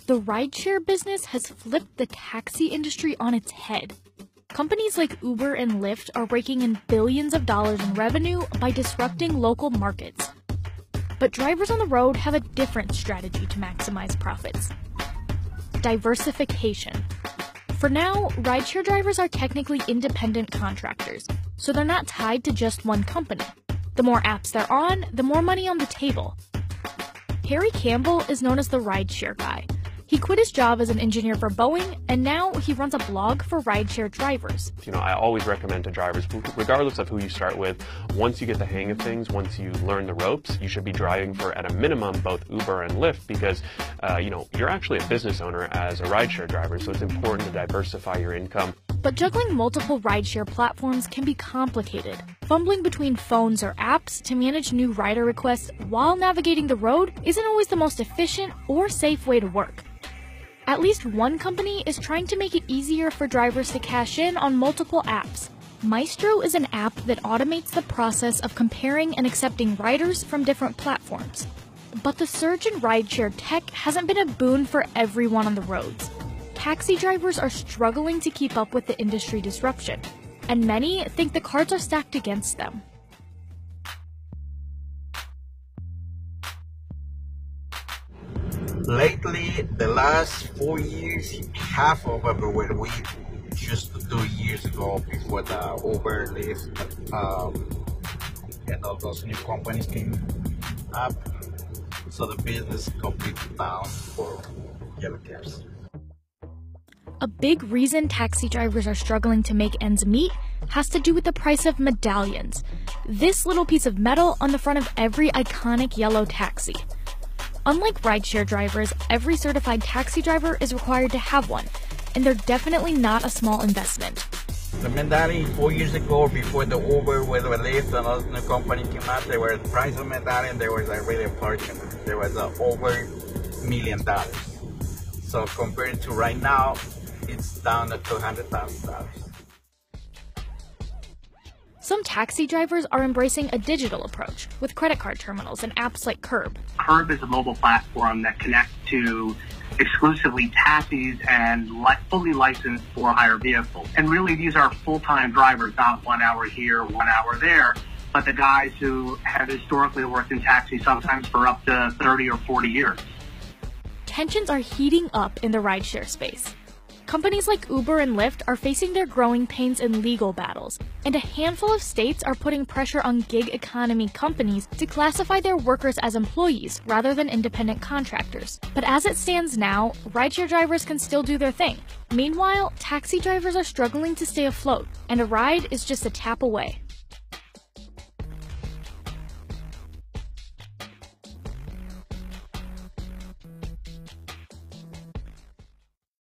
the rideshare business has flipped the taxi industry on its head. Companies like Uber and Lyft are raking in billions of dollars in revenue by disrupting local markets. But drivers on the road have a different strategy to maximize profits: diversification. For now, rideshare drivers are technically independent contractors, so they're not tied to just one company. The more apps they're on, the more money on the table. Campbell is known as the Rideshare Guy. He quit his job as an engineer for Boeing, and now he runs a blog for rideshare drivers. I always recommend to drivers, regardless of who you start with, once you get the hang of things, once you learn the ropes, you should be driving for, at a minimum, both Uber and Lyft, because, you're actually a business owner as a rideshare driver, so it's important to diversify your income. But juggling multiple rideshare platforms can be complicated. Fumbling between phones or apps to manage new rider requests while navigating the road isn't always the most efficient or safe way to work. At least one company is trying to make it easier for drivers to cash in on multiple apps. Mystro is an app that automates the process of comparing and accepting riders from different platforms. But the surge in rideshare tech hasn't been a boon for everyone on the roads. Taxi drivers are struggling to keep up with the industry disruption, and many think the cards are stacked against them. Lately, the last 4 years, half of them were we used to do years ago before the Uber, Lyft, and all those new companies came up. So the business completely down for yellow cabs. A big reason taxi drivers are struggling to make ends meet has to do with the price of medallions. This little piece of metal on the front of every iconic yellow taxi. Unlike rideshare drivers, every certified taxi driver is required to have one, and they're definitely not a small investment. The medallion 4 years ago, before the Uber with the Lyft and all the new company came out, they were the price of medallion, there was a really fortune. There was over $1 million. So compared to right now, it's down to $200,000. Some taxi drivers are embracing a digital approach with credit card terminals and apps like Curb. Curb is a mobile platform that connects to exclusively taxis and fully licensed for-hire vehicles. And really, these are full-time drivers, not 1 hour here, 1 hour there, but the guys who have historically worked in taxis sometimes for up to 30 or 40 years. Tensions are heating up in the rideshare space. Companies like Uber and Lyft are facing their growing pains in legal battles, and a handful of states are putting pressure on gig economy companies to classify their workers as employees rather than independent contractors. But as it stands now, rideshare drivers can still do their thing. Meanwhile, taxi drivers are struggling to stay afloat, and a ride is just a tap away.